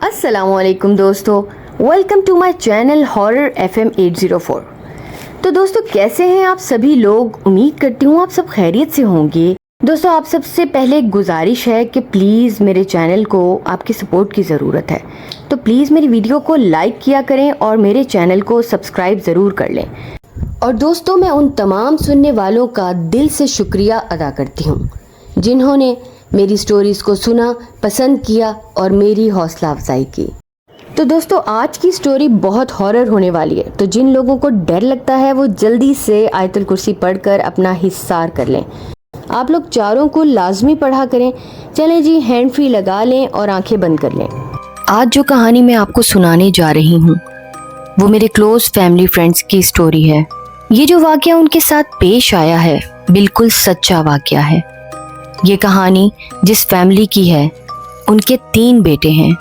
अस्सलाम वालेकुम दोस्तों, welcome to my channel horror FM 804। तो दोस्तों कैसे हैं आप सभी लोग। उम्मीद करती हूँ आप सब खैरियत से होंगे। दोस्तों आप सबसे पहले एक गुजारिश है कि प्लीज़ मेरे चैनल को आपकी सपोर्ट की ज़रूरत है, तो प्लीज़ मेरी वीडियो को लाइक किया करें और मेरे चैनल को सब्सक्राइब ज़रूर कर लें। और दोस्तों मैं उन तमाम सुनने वालों का दिल से शुक्रिया अदा करती हूँ जिन्होंने मेरी स्टोरीज़ को सुना, पसंद किया और मेरी हौसला अफजाई की। तो दोस्तों आज की स्टोरी बहुत हॉरर होने वाली है, तो जिन लोगों को डर लगता है वो जल्दी से आयतुल कुर्सी पढ़कर अपना हिस्सार कर लें। आप लोग चारों को लाजमी पढ़ा करें। चलें जी, हैंड फ्री लगा लें और आंखें बंद कर लें। आज जो कहानी मैं आपको सुनाने जा रही हूँ वो मेरे क्लोज फैमिली फ्रेंड्स की स्टोरी है। ये जो वाक़या उनके साथ पेश आया है बिल्कुल सच्चा वाक़या है। ये कहानी जिस फैमिली की है उनके 3 बेटे हैं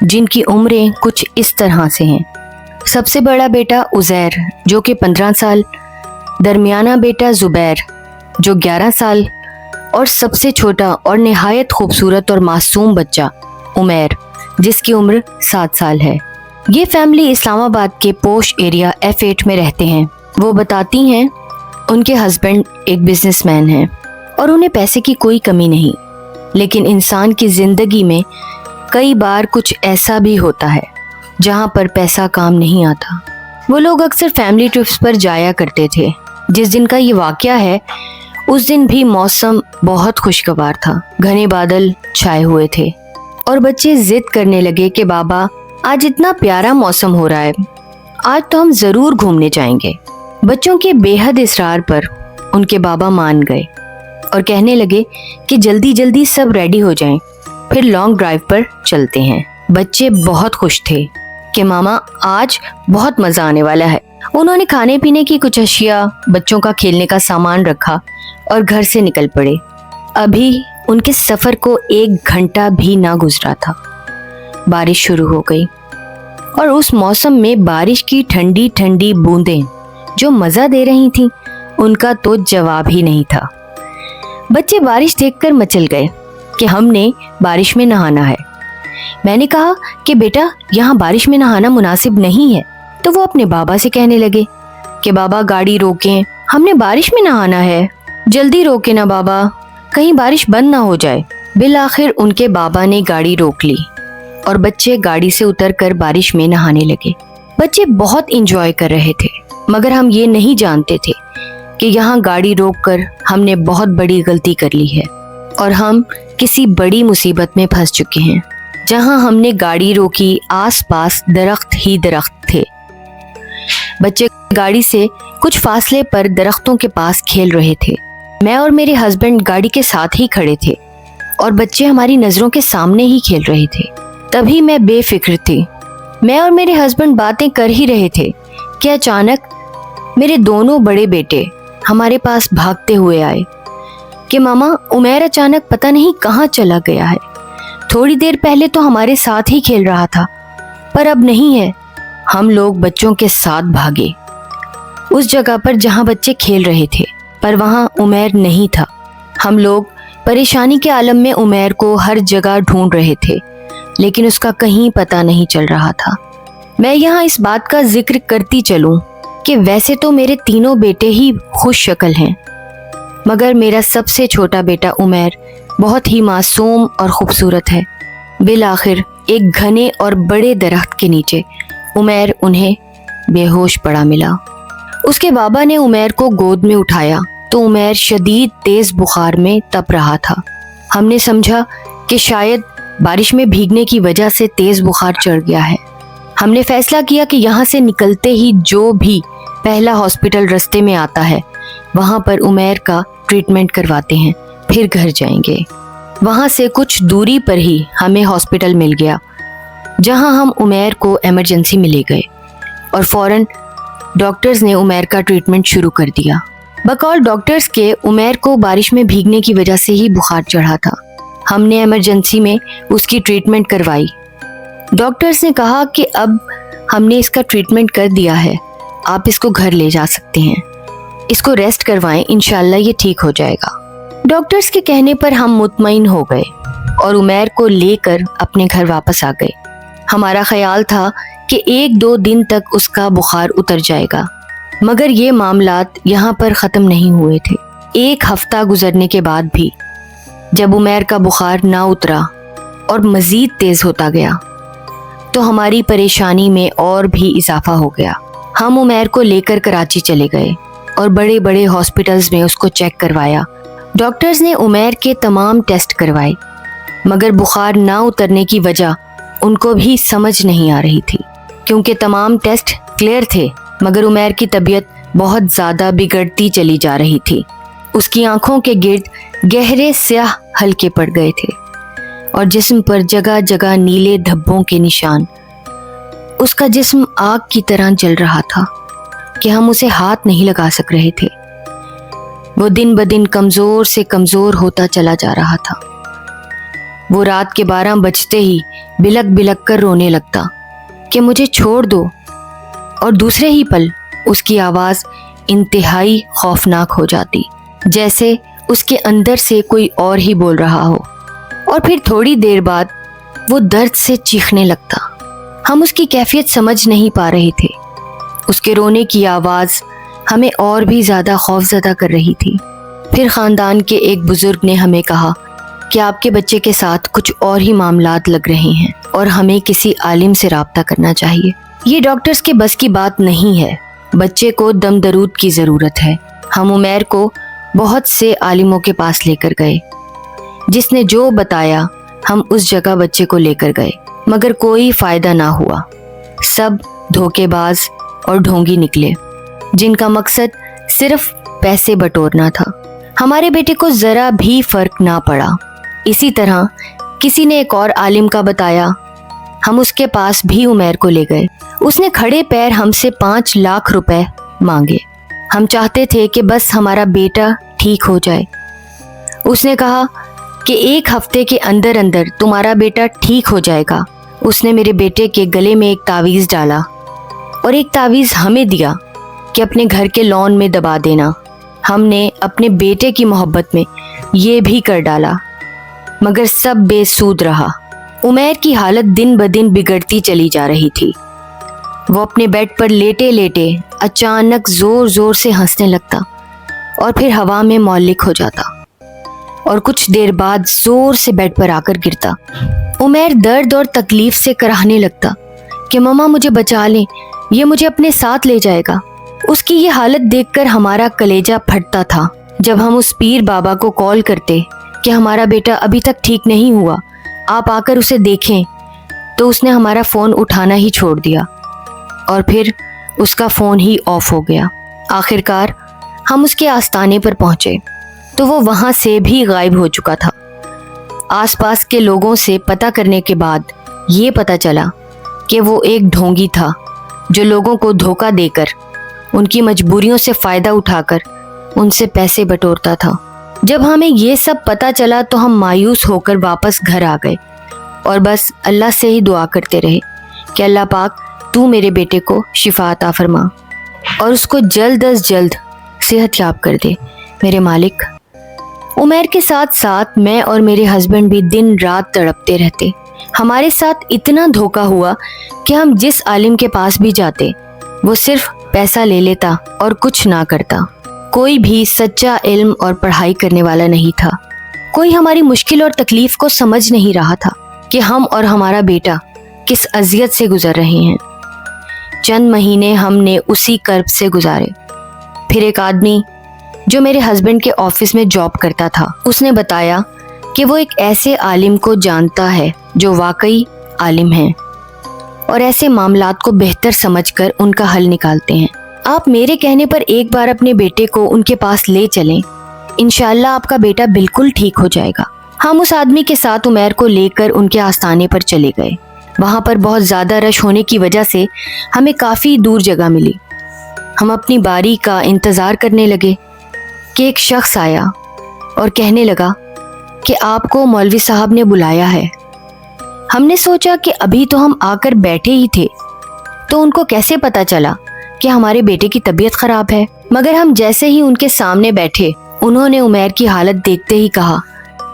जिनकी उम्रें कुछ इस तरह से हैं। सबसे बड़ा बेटा उज़ैर जो कि 15 साल, दरमियाना बेटा ज़ुबैर जो 11 साल और सबसे छोटा और निहायत खूबसूरत और मासूम बच्चा उमैर जिसकी उम्र 7 साल है। ये फैमिली इस्लामाबाद के पोश एरिया F8 में रहते हैं। वो बताती हैं उनके हस्बैंड एक बिजनेसमैन हैं और उन्हें पैसे की कोई कमी नहीं, लेकिन इंसान की ज़िंदगी में कई बार कुछ ऐसा भी होता है जहाँ पर पैसा काम नहीं आता। वो लोग अक्सर फैमिली ट्रिप्स पर जाया करते थे। जिस दिन का ये वाक़या है उस दिन भी मौसम बहुत खुशगवार था। घने बादल छाए हुए थे और बच्चे जिद करने लगे कि बाबा आज इतना प्यारा मौसम हो रहा है, आज तो हम ज़रूर घूमने जाएंगे। बच्चों के बेहद इसरार पर उनके बाबा मान गए और कहने लगे कि जल्दी जल्दी सब रेडी हो जाएं, फिर लॉन्ग ड्राइव पर चलते हैं। बच्चे बहुत खुश थे कि मामा आज बहुत मज़ा आने वाला है। उन्होंने खाने पीने की कुछ अशिया, बच्चों का खेलने का सामान रखा और घर से निकल पड़े। अभी उनके सफ़र को 1 घंटा भी ना गुजरा था, बारिश शुरू हो गई और उस मौसम में बारिश की ठंडी ठंडी बूंदें जो मज़ा दे रही थीं उनका तो जवाब ही नहीं था। बच्चे बारिश देखकर मचल गए कि हमने बारिश में नहाना है। मैंने कहा कि बेटा यहाँ बारिश में नहाना मुनासिब नहीं है, तो वो अपने बाबा से कहने लगे कि बाबा गाड़ी रोकें, हमने बारिश में नहाना है, जल्दी रोके ना बाबा, कहीं बारिश बंद ना हो जाए। बिल आखिर उनके बाबा ने गाड़ी रोक ली और बच्चे गाड़ी से उतरकर बारिश में नहाने लगे। बच्चे बहुत इंजॉय कर रहे थे, मगर हम ये नहीं जानते थे कि यहाँ गाड़ी रोककर हमने बहुत बड़ी गलती कर ली है और हम किसी बड़ी मुसीबत में फंस चुके हैं। जहाँ हमने गाड़ी रोकी आसपास दरख्त ही दरख्त थे। बच्चे गाड़ी से कुछ फासले पर दरख्तों के पास खेल रहे थे। मैं और मेरे हस्बैंड गाड़ी के साथ ही खड़े थे और बच्चे हमारी नज़रों के सामने ही खेल रहे थे। तभी मैं बेफिक्र थी। मैं और मेरे हस्बैंड बातें कर ही रहे थे कि अचानक मेरे दोनों बड़े बेटे हमारे पास भागते हुए आए कि मामा उमैर अचानक पता नहीं कहाँ चला गया है। थोड़ी देर पहले तो हमारे साथ ही खेल रहा था पर अब नहीं है। हम लोग बच्चों के साथ भागे उस जगह पर जहाँ बच्चे खेल रहे थे, पर वहाँ उमैर नहीं था। हम लोग परेशानी के आलम में उमैर को हर जगह ढूंढ रहे थे, लेकिन उसका कहीं पता नहीं चल रहा था। मैं यहाँ इस बात का जिक्र करती चलूँ कि वैसे तो मेरे तीनों बेटे ही खुश शक्ल हैं, मगर मेरा सबसे छोटा बेटा उमैर बहुत ही मासूम और खूबसूरत है। बिल आखिर एक घने और बड़े दरख्त के नीचे उमैर उन्हें बेहोश पड़ा मिला। उसके बाबा ने उमैर को गोद में उठाया तो उमैर शदीद तेज़ बुखार में तप रहा था। हमने समझा कि शायद बारिश में भीगने की वजह से तेज़ बुखार चढ़ गया है। हमने फैसला किया कि यहाँ से निकलते ही जो भी पहला हॉस्पिटल रास्ते में आता है वहाँ पर उमैर का ट्रीटमेंट करवाते हैं, फिर घर जाएंगे। वहाँ से कुछ दूरी पर ही हमें हॉस्पिटल मिल गया जहाँ हम उमैर को इमरजेंसी में ले गए और फ़ौरन डॉक्टर्स ने उमैर का ट्रीटमेंट शुरू कर दिया। बकौल डॉक्टर्स के उमैर को बारिश में भीगने की वजह से ही बुखार चढ़ा था। हमने इमरजेंसी में उसकी ट्रीटमेंट करवाई। डॉक्टर्स ने कहा कि अब हमने इसका ट्रीटमेंट कर दिया है, आप इसको घर ले जा सकते हैं, इसको रेस्ट करवाएं, इंशाल्लाह ये ठीक हो जाएगा। डॉक्टर्स के कहने पर हम मुतमईन हो गए और उमैर को लेकर अपने घर वापस आ गए। ہمارا خیال تھا کہ 1-2 دن تک اس کا بخار اتر جائے گا، مگر یہ معاملات یہاں پر ختم نہیں ہوئے تھے۔ 1 ہفتہ گزرنے کے بعد بھی جب عمیر کا بخار نہ اترا اور مزید تیز ہوتا گیا تو ہماری پریشانی میں اور بھی اضافہ ہو گیا۔ ہم عمیر کو لے کر کراچی چلے گئے اور بڑے بڑے ہاسپٹلز میں اس کو چیک کروایا۔ ڈاکٹرز نے عمیر کے تمام ٹیسٹ کروائے، مگر بخار نہ اترنے کی وجہ ان کو بھی سمجھ نہیں آ رہی تھی، کیونکہ تمام ٹیسٹ کلیئر تھے، مگر عمیر کی طبیعت بہت زیادہ بگڑتی چلی جا رہی تھی۔ اس کی آنکھوں کے گرد گہرے سیاہ حلقے پڑ گئے تھے اور جسم پر جگہ جگہ نیلے دھبوں کے نشان۔ اس کا جسم آگ کی طرح جل رہا تھا کہ ہم اسے ہاتھ نہیں لگا سک رہے تھے۔ وہ دن بدن کمزور سے کمزور ہوتا چلا جا رہا تھا۔ وہ رات کے 12 بجتے ہی بلک بلک کر رونے لگتا کہ مجھے چھوڑ دو، اور دوسرے ہی پل اس کی آواز انتہائی خوفناک ہو جاتی، جیسے اس کے اندر سے کوئی اور ہی بول رہا ہو، اور پھر تھوڑی دیر بعد وہ درد سے چیخنے لگتا۔ ہم اس کی کیفیت سمجھ نہیں پا رہے تھے۔ اس کے رونے کی آواز ہمیں اور بھی زیادہ خوفزدہ کر رہی تھی۔ پھر خاندان کے ایک بزرگ نے ہمیں کہا کہ آپ کے بچے کے ساتھ کچھ اور ہی معاملات لگ رہے ہیں اور ہمیں کسی عالم سے رابطہ کرنا چاہیے۔ یہ ڈاکٹرز کے بس کی بات نہیں ہے، بچے کو دم درود کی ضرورت ہے۔ ہم عمیر کو بہت سے عالموں کے پاس لے کر گئے، جس نے جو بتایا ہم اس جگہ بچے کو لے کر گئے، مگر کوئی فائدہ نہ ہوا۔ سب دھوکے باز اور ڈھونگی نکلے، جن کا مقصد صرف پیسے بٹورنا تھا۔ ہمارے بیٹے کو ذرا بھی فرق نہ پڑا۔ اسی طرح کسی نے ایک اور عالم کا بتایا، ہم اس کے پاس بھی عمیر کو لے گئے۔ اس نے کھڑے پیر ہم سے 5 لاکھ روپے مانگے۔ ہم چاہتے تھے کہ بس ہمارا بیٹا ٹھیک ہو جائے۔ اس نے کہا کہ 1 ہفتے کے اندر اندر تمہارا بیٹا ٹھیک ہو جائے گا۔ اس نے میرے بیٹے کے گلے میں ایک تعویذ ڈالا اور ایک تعویذ ہمیں دیا کہ اپنے گھر کے لان میں دبا دینا۔ ہم نے اپنے بیٹے کی محبت میں یہ بھی کر ڈالا، مگر سب بے سود رہا۔ عمیر کی حالت دن بدن بگڑتی چلی جا رہی تھی۔ وہ اپنے بیڈ پر لیٹے لیٹے اچانک زور زور سے ہنسنے لگتا اور پھر ہوا میں معلق ہو جاتا اور کچھ دیر بعد زور سے بیڈ پر آ کر گرتا۔ عمیر درد اور تکلیف سے کراہنے لگتا کہ ماما مجھے بچا لیں، یہ مجھے اپنے ساتھ لے جائے گا۔ اس کی یہ حالت دیکھ کر ہمارا کلیجہ پھٹتا تھا۔ جب ہم اس پیر بابا کو کال کرتے کہ ہمارا بیٹا ابھی تک ٹھیک نہیں ہوا، آپ آ کر اسے دیکھیں، تو اس نے ہمارا فون اٹھانا ہی چھوڑ دیا اور پھر اس کا فون ہی آف ہو گیا۔ آخر کار ہم اس کے آستانے پر پہنچے تو وہ وہاں سے بھی غائب ہو چکا تھا۔ آس پاس کے لوگوں سے پتہ کرنے کے بعد یہ پتہ چلا کہ وہ ایک ڈھونگی تھا جو لوگوں کو دھوکہ دے کر، ان کی مجبوریوں سے فائدہ اٹھا کر ان سے پیسے بٹورتا تھا۔ جب ہمیں یہ سب پتہ چلا تو ہم مایوس ہو کر واپس گھر آ گئے اور بس اللہ سے ہی دعا کرتے رہے کہ اللہ پاک تو میرے بیٹے کو شفا عطا فرما اور اس کو جلد از جلد صحت یاب کر دے میرے مالک۔ عمیر کے ساتھ ساتھ میں اور میرے ہسبینڈ بھی دن رات تڑپتے رہتے۔ ہمارے ساتھ اتنا دھوکہ ہوا کہ ہم جس عالم کے پاس بھی جاتے وہ صرف پیسہ لے لیتا اور کچھ نہ کرتا۔ کوئی بھی سچا علم اور پڑھائی کرنے والا نہیں تھا۔ کوئی ہماری مشکل اور تکلیف کو سمجھ نہیں رہا تھا کہ ہم اور ہمارا بیٹا کس اذیت سے گزر رہے ہیں۔ چند مہینے ہم نے اسی کرب سے گزارے۔ پھر ایک آدمی جو میرے ہسبینڈ کے آفس میں جاب کرتا تھا، اس نے بتایا کہ وہ ایک ایسے عالم کو جانتا ہے جو واقعی عالم ہیں اور ایسے معاملات کو بہتر سمجھ کر ان کا حل نکالتے ہیں۔ آپ میرے کہنے پر ایک بار اپنے بیٹے کو ان کے پاس لے چلیں، انشاءاللہ آپ کا بیٹا بالکل ٹھیک ہو جائے گا۔ ہم اس آدمی کے ساتھ عمیر کو لے کر ان کے آستانے پر چلے گئے۔ وہاں پر بہت زیادہ رش ہونے کی وجہ سے ہمیں کافی دور جگہ ملی۔ ہم اپنی باری کا انتظار کرنے لگے کہ ایک شخص آیا اور کہنے لگا کہ آپ کو مولوی صاحب نے بلایا ہے۔ ہم نے سوچا کہ ابھی تو ہم آ کر بیٹھے ہی تھے، تو ان کو کیسے پتہ چلا کہ ہمارے بیٹے کی طبیعت خراب ہے؟ مگر ہم جیسے ہی ان کے سامنے بیٹھے، انہوں نے عمیر کی حالت دیکھتے ہی کہا،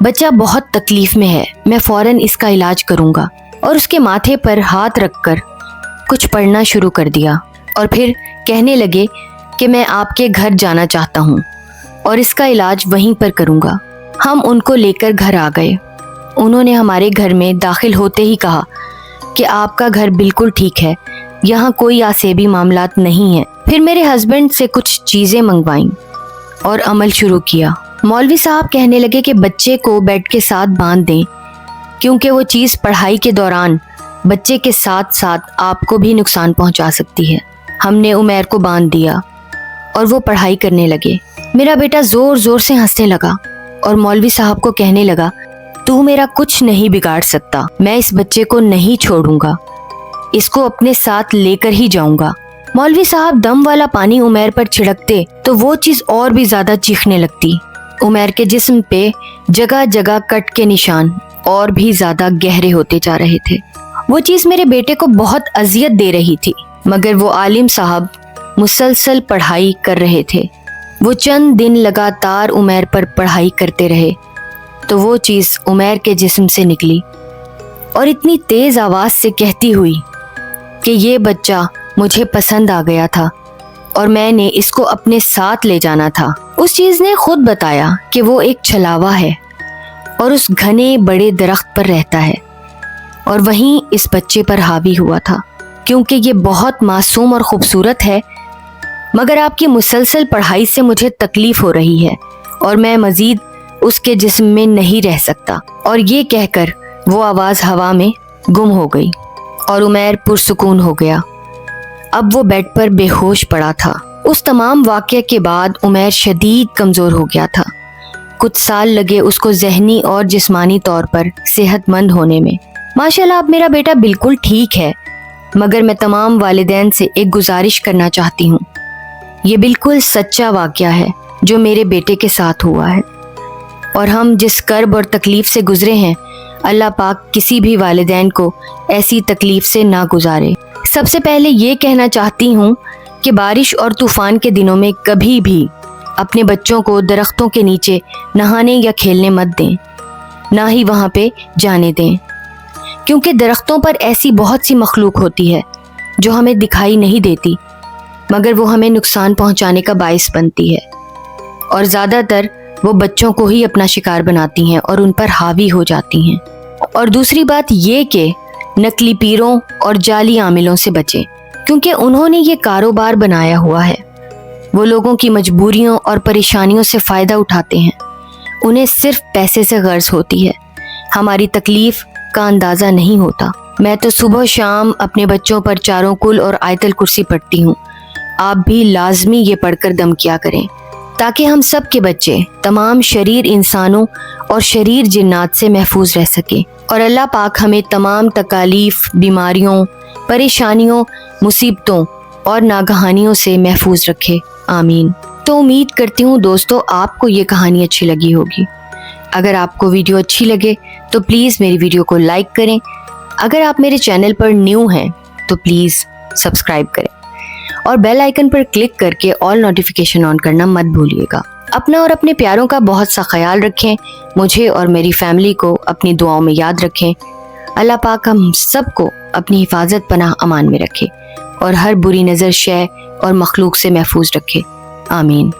بچہ بہت تکلیف میں ہے، میں فوراً اس کا علاج کروں گا، और उसके माथे पर हाथ रखकर कुछ पढ़ना शुरू कर दिया और फिर कहने लगे कि मैं आपके घर जाना चाहता हूँ और इसका इलाज वहीं पर करूँगा। हम उनको लेकर घर आ गए। उन्होंने हमारे घर में दाखिल होते ही कहा कि आपका घर बिल्कुल ठीक है, यहाँ कोई आसेबी मामलात नहीं है। फिर मेरे हस्बैंड से कुछ चीज़ें मंगवाईं और अमल शुरू किया। मौलवी साहब कहने लगे कि बच्चे को बेड के साथ बांध दें, क्योंकि वो चीज़ पढ़ाई के दौरान बच्चे के साथ साथ आपको भी नुकसान पहुंचा सकती है। हमने उमैर को बांध दिया और वो पढ़ाई करने लगे। मेरा बेटा ज़ोर ज़ोर से हंसने लगा और मौलवी साहब को कहने लगा, तू मेरा कुछ नहीं बिगाड़ सकता, मैं इस बच्चे को नहीं छोड़ूंगा, इसको अपने साथ लेकर ही जाऊंगा। मौलवी साहब दम वाला पानी उमैर पर छिड़कते तो वो चीज़ और भी ज़्यादा चीखने लगती। उमैर के जिस्म पे जगह जगह कट के निशान और भी ज़्यादा गहरे होते जा रहे थे। वो चीज़ मेरे बेटे को बहुत अजियत दे रही थी, मगर वो आलिम साहब मुसलसल पढ़ाई कर रहे थे। वो चंद दिन लगातार उमैर पर पढ़ाई करते रहे तो वो चीज़ उमैर के जिस्म से निकली और इतनी तेज़ आवाज़ से कहती हुई कि ये बच्चा मुझे पसंद आ गया था और मैंने इसको अपने साथ ले जाना था। उस चीज़ ने खुद बताया कि वो एक छलावा है और उस घने बड़े दरख्त पर रहता है और वहीं इस बच्चे पर हावी हुआ था। क्योंकि ये बहुत मासूम और ख़ूबसूरत है, मगर आपकी मुसलसल पढ़ाई से मुझे तकलीफ़ हो रही है और मैं मज़ीद उसके जिस्म में नहीं रह सकता। और ये कहकर वो आवाज़ हवा में गुम हो गई और उमैर पुरसुकून हो गया। अब वो बेड पर बेहोश पड़ा था। उस तमाम वाक़ये के बाद उमैर शदीद कमज़ोर हो गया था। कुछ साल लगे उसको ज़हनी और जिस्मानी तौर पर सेहतमंद होने में। माशाल्लाह अब मेरा बेटा बिल्कुल ठीक है, मगर मैं तमाम वालिदैन से एक गुजारिश करना चाहती हूँ। ये बिल्कुल सच्चा वाक़या है जो मेरे बेटे के साथ हुआ है और हम जिस कर्ब और तकलीफ़ से गुज़रे हैं, अल्लाह पाक किसी भी वालिदैन को ऐसी तकलीफ़ से ना गुजारे। सबसे पहले ये कहना चाहती हूँ कि बारिश और तूफ़ान के दिनों में कभी भी अपने बच्चों को दरख्तों के नीचे नहाने या खेलने मत दें, ना ही वहाँ पे जाने दें, क्योंकि दरख्तों पर ऐसी बहुत सी मखलूक होती है जो हमें दिखाई नहीं देती, मगर वो हमें नुकसान पहुँचाने का बाइस बनती है और ज़्यादातर वो बच्चों को ही अपना शिकार बनाती हैं और उन पर हावी हो जाती हैं। और दूसरी बात ये कि नकली पीरों और जाली आमिलों से बचें, क्योंकि उन्होंने ये कारोबार बनाया हुआ है। वो लोगों की मजबूरियों और परेशानियों से फ़ायदा उठाते हैं। उन्हें सिर्फ पैसे से गर्ज होती है, हमारी तकलीफ़ का अंदाज़ा नहीं होता। मैं तो सुबह शाम अपने बच्चों पर चारों कुल और आयतल कुर्सी पढ़ती हूँ। आप भी लाजमी ये पढ़कर दम किया करें, ताकि हम सब के बच्चे तमाम शरीर इंसानों और शरीर जिन्नात से महफूज रह सकें और अल्लाह पाक हमें तमाम तकालीफ, बीमारियों, परेशानियों, मुसीबतों और नागहानियों से महफूज रखे। आमीन। तो उम्मीद करती हूँ दोस्तों आपको ये कहानी अच्छी लगी होगी। अगर आपको वीडियो अच्छी लगे तो प्लीज़ मेरी वीडियो को लाइक करें। अगर आप मेरे चैनल पर न्यू हैं तो प्लीज़ सब्सक्राइब करें और बेल आइकन पर क्लिक करके ऑल नोटिफिकेशन ऑन करना मत भूलिएगा। अपना और अपने प्यारों का बहुत सा ख्याल रखें। मुझे और मेरी फैमिली को अपनी दुआओं में याद रखें। अल्लाह पाक हम सबको अपनी हिफाजत पनाह अमान में रखे और हर बुरी नज़र शय और मखलूक से महफूज रखे। आमीन।